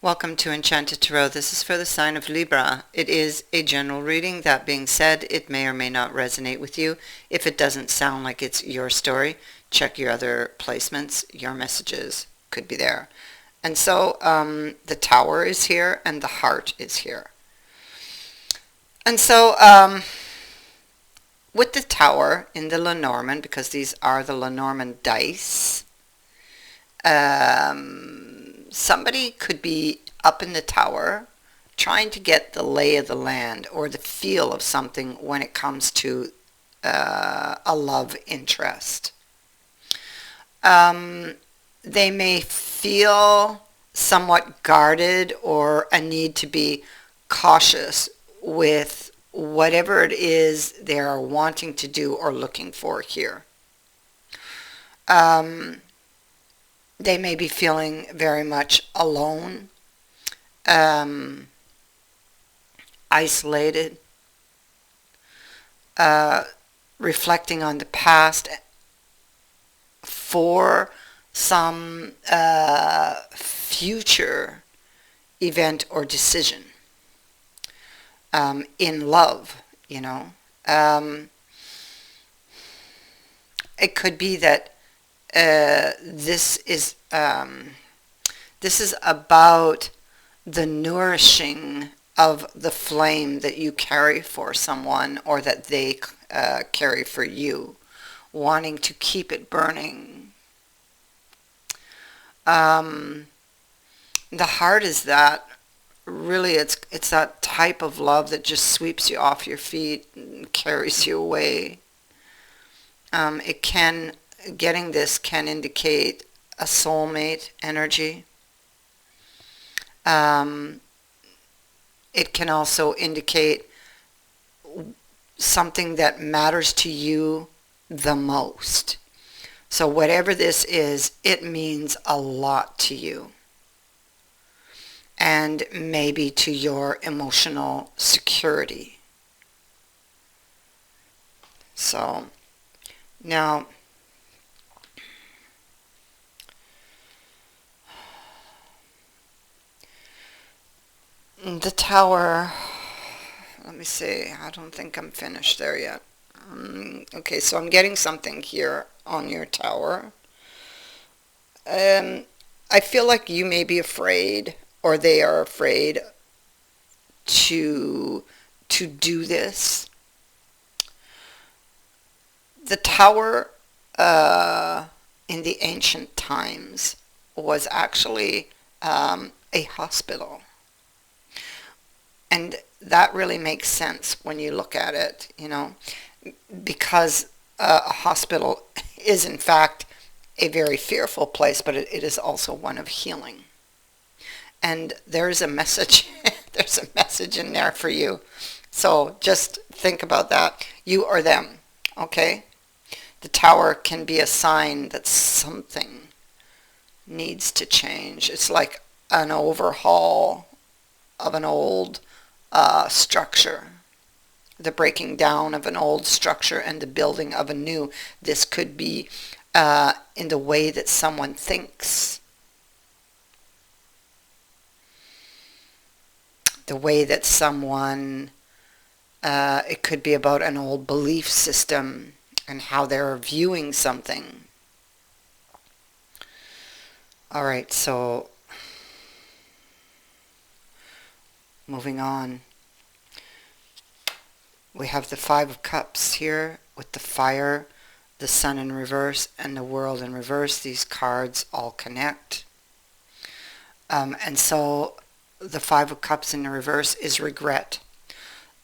Welcome to Enchanted Tarot. This is for the sign of Libra. It is a general reading. That being said, it may or may not resonate with you. If it doesn't sound like it's your story, check your other placements. Your messages could be there. And so the Tower is here and the Heart is here. And so with the Tower in the Lenormand, because these are the Lenormand dice, somebody could be up in the tower trying to get the lay of the land or the feel of something when it comes to a love interest. They may feel somewhat guarded or a need to be cautious with whatever it is they're wanting to do or looking for here. They may be feeling very much alone, isolated, reflecting on the past for some future event or decision in love, you know. It could be that this is about the nourishing of the flame that you carry for someone or that they carry for you, wanting to keep it burning. The Heart is that really it's that type of love that just sweeps you off your feet and carries you away. Getting this can indicate a soulmate energy. It can also indicate something that matters to you the most. So whatever this is, it means a lot to you. And maybe to your emotional security. So, now, the Tower, let me see, I don't think I'm finished there yet. Okay, so I'm getting something here on your Tower. I feel like you may be afraid, or they are afraid to do this. The Tower in the ancient times was actually a hospital. And that really makes sense when you look at it, you know, because a hospital is in fact a very fearful place, but it is also one of healing. And there's a message, there's a message in there for you. So just think about that, you or them, okay? The Tower can be a sign that something needs to change. It's like an overhaul of an old structure, the breaking down of an old structure and the building of a new. This could be in the way that someone thinks, the way that someone, it could be about an old belief system and how they're viewing something. All right, so moving on. We have the Five of Cups here with the Fire, the Sun in reverse, and the World in reverse. These cards all connect. And so the Five of Cups in the reverse is regret.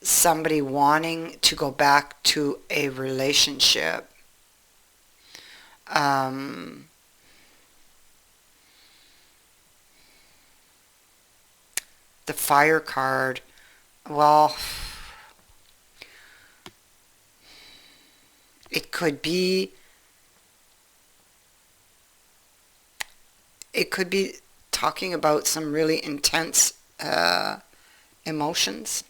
Somebody wanting to go back to a relationship. The Fire card, well, it could be talking about some really intense emotions.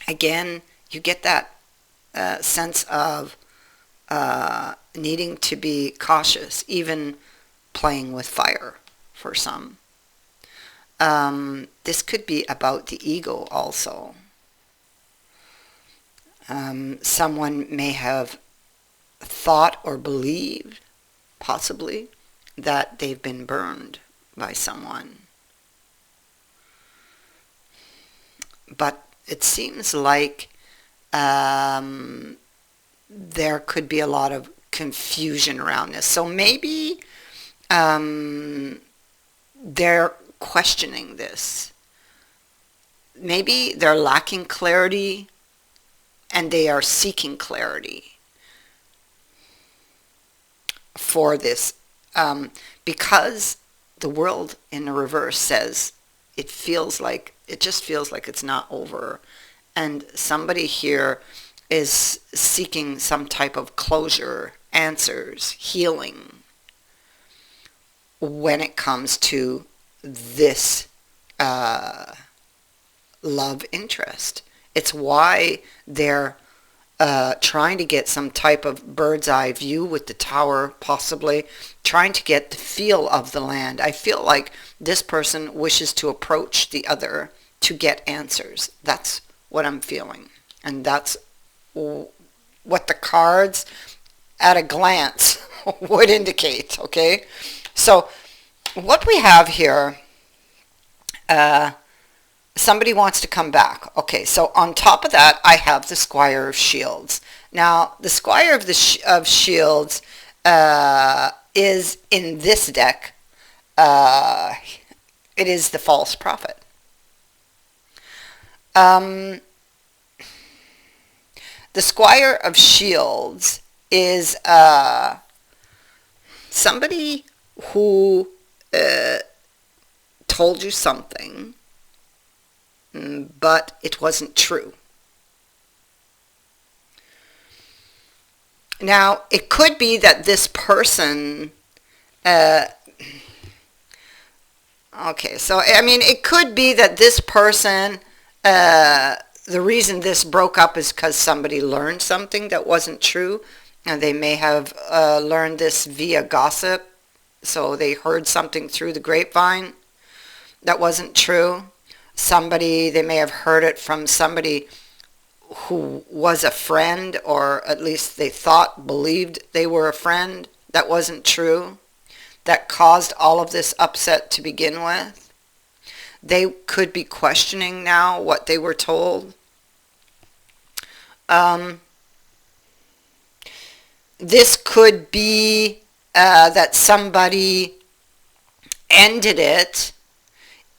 Again, you get that sense of needing to be cautious, even playing with fire for some. This could be about the ego also. Someone may have thought or believed, possibly, that they've been burned by someone. But it seems like there could be a lot of confusion around this. So maybe they're questioning this. Maybe they're lacking clarity and they are seeking clarity for this, because the world in the reverse says it just feels like it's not over, and somebody here is seeking some type of closure, answers, healing when it comes to this love interest. It's why they're trying to get some type of bird's eye view with the tower, possibly trying to get the feel of the land. I feel like this person wishes to approach the other to get answers. That's what I'm feeling. And that's what the cards at a glance would indicate, okay? So what we have here, somebody wants to come back. Okay, so on top of that, I have the Squire of Shields. Now, the Squire of Shields is in this deck. It is the false prophet. The Squire of Shields is somebody who told you something, but it wasn't true. Now, it could be that this person, okay, so I mean, it could be that this person, the reason this broke up is because somebody learned something that wasn't true. And they may have learned this via gossip, so they heard something through the grapevine that wasn't true. They may have heard it from somebody who was a friend, or at least they believed they were a friend. That wasn't true. That caused all of this upset to begin with. They could be questioning now what they were told. This could be that somebody ended it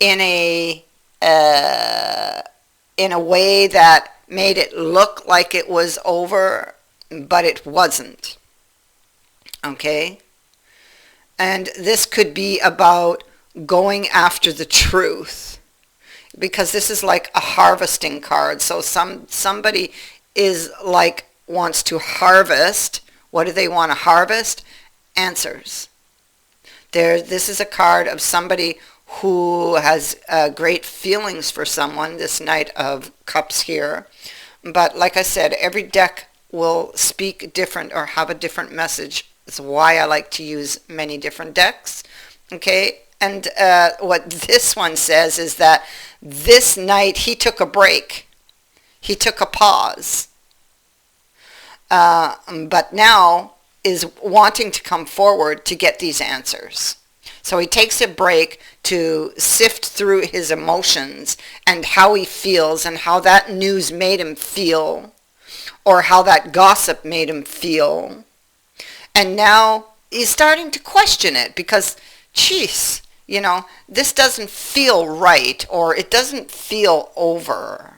in a way that made it look like it was over, but it wasn't. Okay? And this could be about going after the truth, because this is like a harvesting card. So somebody is like wants to harvest. What do they want to harvest? Answers. This is a card of somebody who has great feelings for someone, this Knight of Cups here. But like I said, every deck will speak different or have a different message. That's why I like to use many different decks. Okay, and what this one says is that this Knight, he took a break. He took a pause. But now is wanting to come forward to get these answers. So he takes a break to sift through his emotions and how he feels and how that news made him feel, or how that gossip made him feel. And now he's starting to question it because, geez, this doesn't feel right, or it doesn't feel over.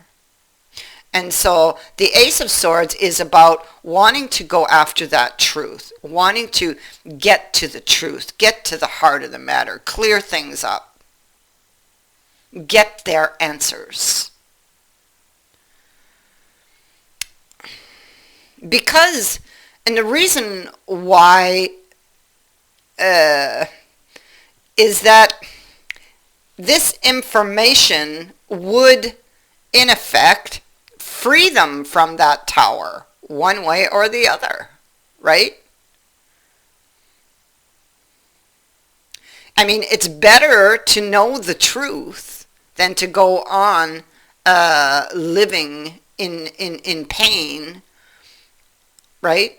And so the Ace of Swords is about wanting to go after that truth, wanting to get to the truth, get to the heart of the matter, clear things up, get their answers. Because, and the reason why is that this information would, in effect, free them from that tower, one way or the other, right? I mean, it's better to know the truth than to go on living in pain, right?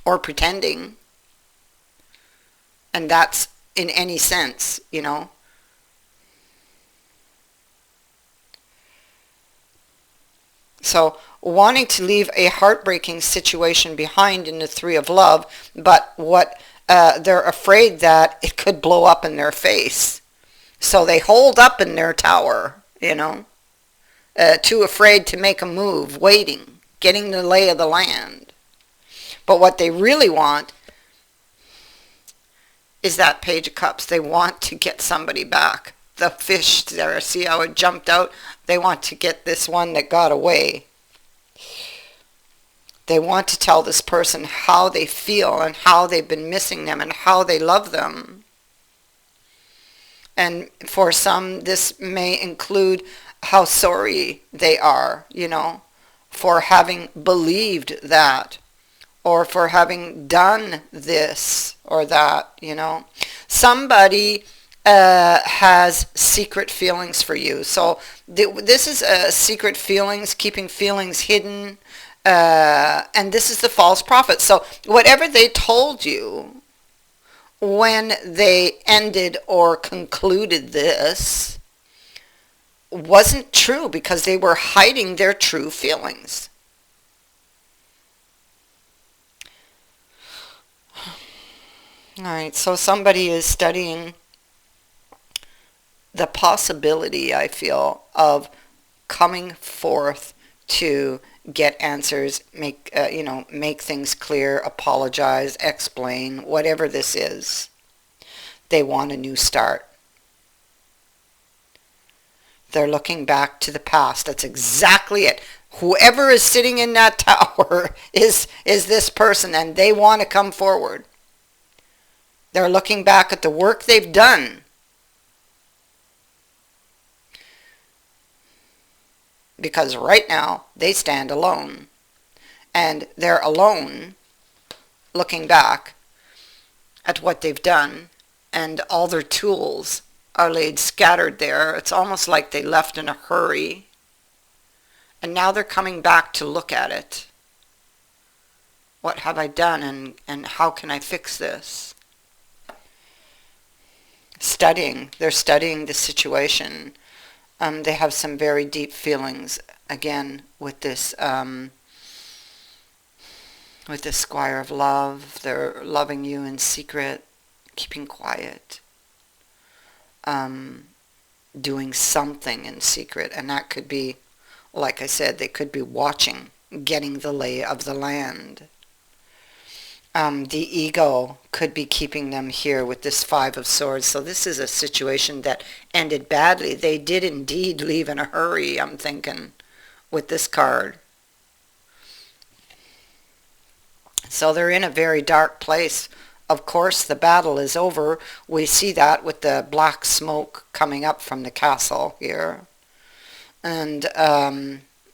Or pretending. And that's in any sense, you know. So wanting to leave a heartbreaking situation behind in the Three of Love, but what they're afraid that it could blow up in their face. So they hold up in their tower, you know, too afraid to make a move, waiting, getting the lay of the land. But what they really want is that Page of Cups. They want to get somebody back. The fish there, see how it jumped out? They want to get this one that got away. They want to tell this person how they feel and how they've been missing them and how they love them. And for some, this may include how sorry they are, you know, for having believed that, or for having done this or that, you know. Somebody has secret feelings for you. So this is secret feelings, keeping feelings hidden, and this is the false prophet. So whatever they told you when they ended or concluded this wasn't true, because they were hiding their true feelings. All right, so somebody is studying the possibility, I feel, of coming forth to get answers, make make things clear, apologize, explain, whatever this is. They want a new start. They're looking back to the past. That's exactly it. Whoever is sitting in that tower is this person, and they want to come forward. They're looking back at the work they've done. Because right now, they stand alone. And they're alone, looking back at what they've done, and all their tools are laid scattered there. It's almost like they left in a hurry. And now they're coming back to look at it. What have I done, and how can I fix this? They're studying the situation. They have some very deep feelings, again, with this Squire of Love. They're loving you in secret, keeping quiet, doing something in secret. And that could be, like I said, they could be watching, getting the lay of the land. The ego could be keeping them here with this Five of Swords. So this is a situation that ended badly. They did indeed leave in a hurry, I'm thinking, with this card. So they're in a very dark place. Of course, the battle is over. We see that with the black smoke coming up from the castle here. And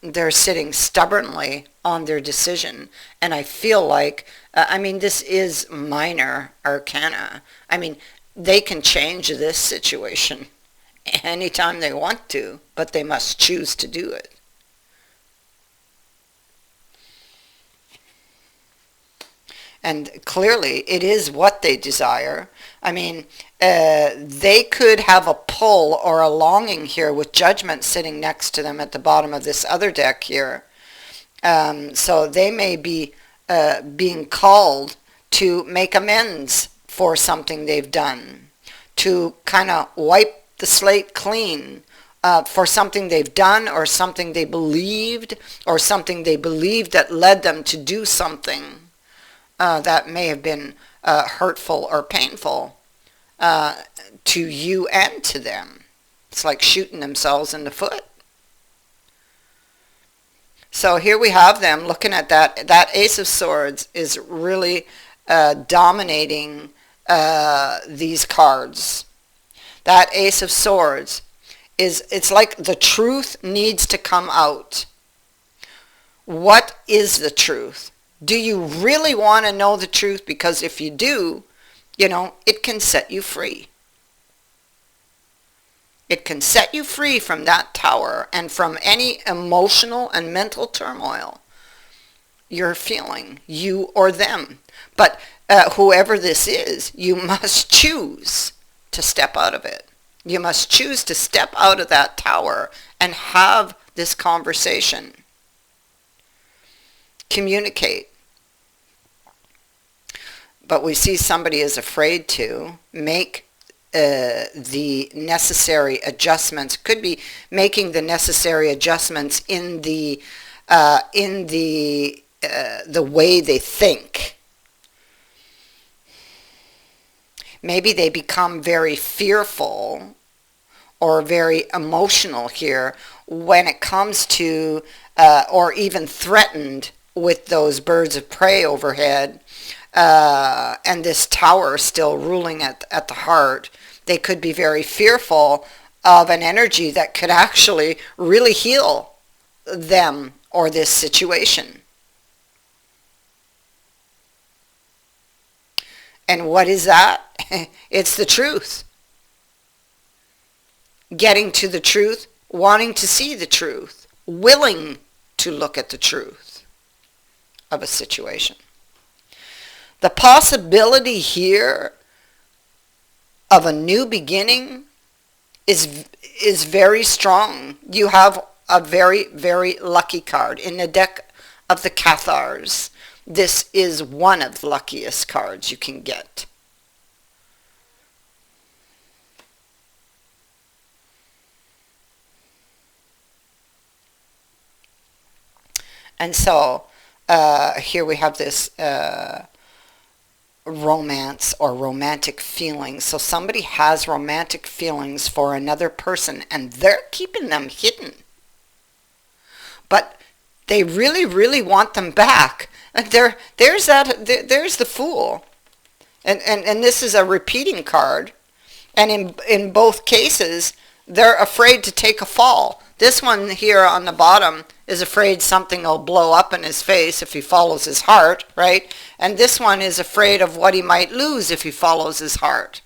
they're sitting stubbornly on their decision. And I feel like, this is minor arcana. They can change this situation anytime they want to, but they must choose to do it. And clearly, it is what they desire. They could have a pull or a longing here with Judgment sitting next to them at the bottom of this other deck here. So they may be being called to make amends for something they've done, to kind of wipe the slate clean for something they've done, or something they believed, that led them to do something that may have been hurtful or painful to you and to them. It's like shooting themselves in the foot. So here we have them looking at that. That Ace of Swords is really dominating these cards. That Ace of Swords it's like the truth needs to come out. What is the truth? Do you really want to know the truth? Because if you do, it can set you free. It can set you free from that tower and from any emotional and mental turmoil you're feeling, you or them. But whoever this is, you must choose to step out of it. You must choose to step out of that tower and have this conversation. Communicate. But we see somebody is afraid to make the necessary adjustments. Could be making the necessary adjustments in the way they think. Maybe they become very fearful or very emotional here when it comes to, or even threatened with those birds of prey overhead, and this tower still ruling at the heart. They could be very fearful of an energy that could actually really heal them or this situation. And what is that? It's the truth. Getting to the truth, wanting to see the truth, willing to look at the truth of a situation. The possibility here of a new beginning is very strong. You have a very, very lucky card. In the deck of the Cathars, this is one of the luckiest cards you can get. And so here we have this romance or romantic feelings. So somebody has romantic feelings for another person and they're keeping them hidden. But they really, really want them back. And there's the Fool. And this is a repeating card. And in both cases, they're afraid to take a fall. This one here on the bottom is afraid something will blow up in his face if he follows his heart, right? And this one is afraid of what he might lose if he follows his heart.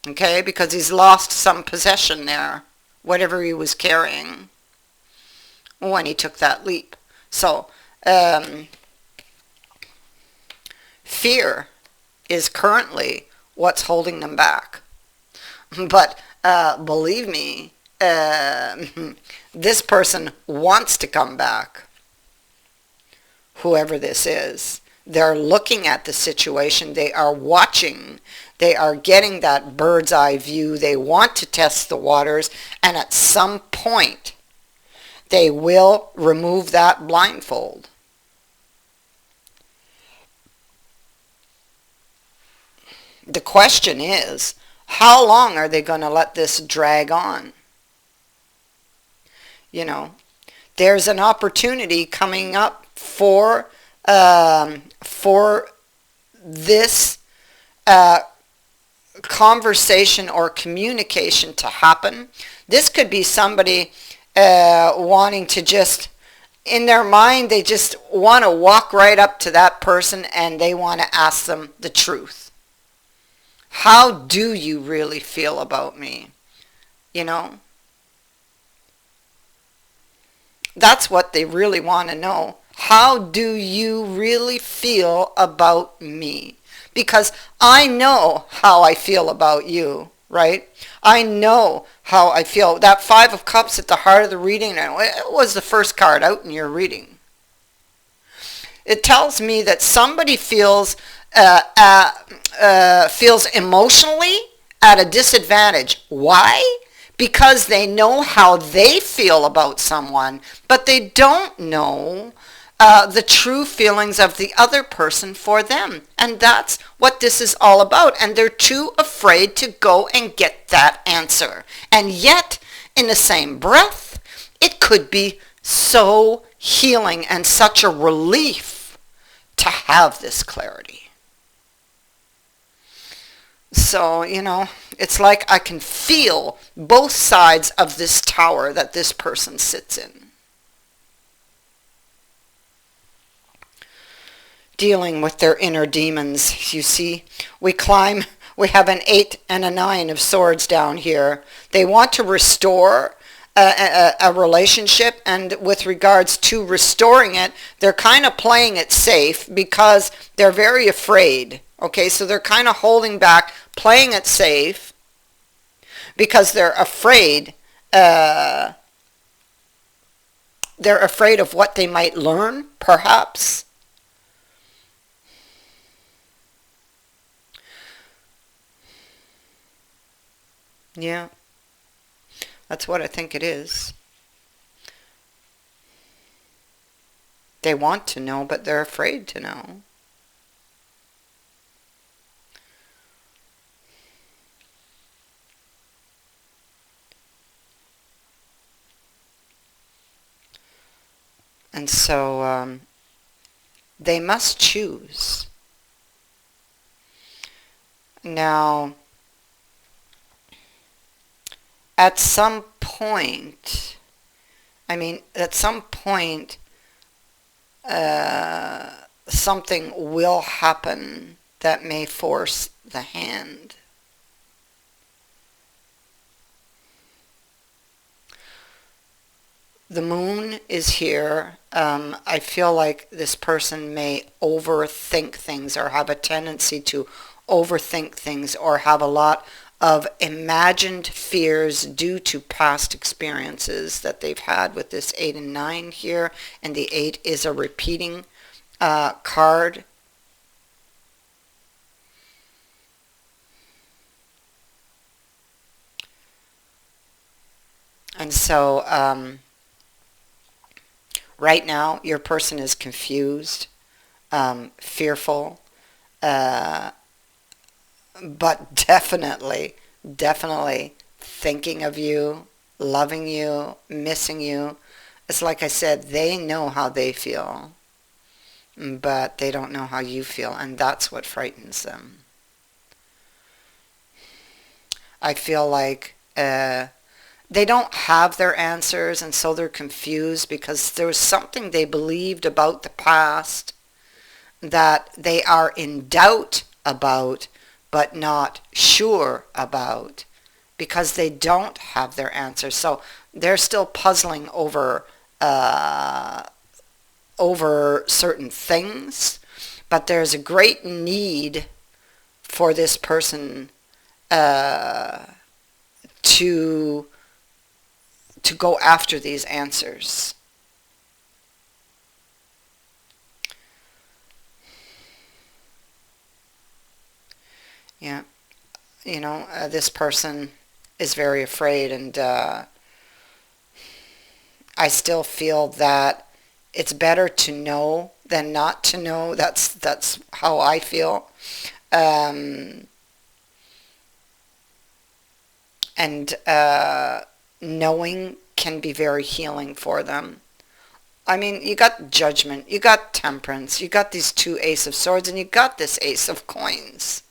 Okay, because he's lost some possession there, whatever he was carrying when he took that leap. So, fear is currently what's holding them back. But believe me, this person wants to come back, whoever this is. They're looking at the situation. They are watching. They are getting that bird's eye view. They want to test the waters. And at some point, they will remove that blindfold. The question is, how long are they going to let this drag on? You know, there's an opportunity coming up for this conversation or communication to happen. This could be somebody wanting to just, in their mind, they just want to walk right up to that person and they want to ask them the truth. How do you really feel about me? You know? That's what they really want to know. How do you really feel about me? Because I know how I feel about you, right? I know how I feel. That Five of Cups at the heart of the reading, it was the first card out in your reading. It tells me that somebody feels emotionally at a disadvantage. Why? Because they know how they feel about someone, but they don't know the true feelings of the other person for them. And that's what this is all about. And they're too afraid to go and get that answer. And yet, in the same breath, it could be so healing and such a relief to have this clarity. So, you know, it's like I can feel both sides of this tower that this person sits in. dealing with their inner demons. You see, we climb, we have an 8 and a 9 of swords down here. They want to restore a relationship, and with regards to restoring it, they're kind of playing it safe because they're very afraid. Okay, so they're kind of holding back, playing it safe because they're afraid. They're afraid of what they might learn, perhaps. Yeah, that's what I think it is. They want to know, but they're afraid to know. And so they must choose. Now, at some point, something will happen that may force the hand. The moon is here. I feel like this person may overthink things or have a tendency to overthink things or have a lot of imagined fears due to past experiences that they've had with this 8 and 9 here. And the 8 is a repeating card. And so right now your person is confused, fearful, but definitely thinking of you, loving you, missing you. It's like I said, they know how they feel, but they don't know how you feel, and that's what frightens them. I feel like they don't have their answers, and so they're confused because there was something they believed about the past that they are in doubt about, but not sure about, because they don't have their answers. So they're still puzzling over certain things, but there's a great need for this person to go after these answers. Yeah, this person is very afraid, and I still feel that it's better to know than not to know. That's how I feel. Um, and knowing can be very healing for them. I mean, you got judgment, you got temperance, you got these 2 Ace of Swords, and you got this Ace of Coins.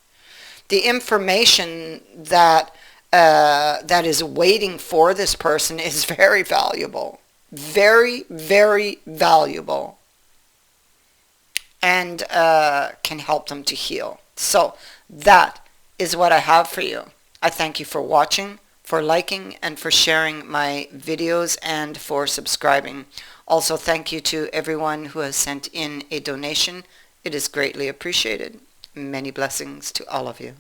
The information that that is waiting for this person is very valuable, very, very valuable, and can help them to heal. So that is what I have for you. I thank you for watching, for liking, and for sharing my videos, and for subscribing. Also, thank you to everyone who has sent in a donation. It is greatly appreciated. Many blessings to all of you.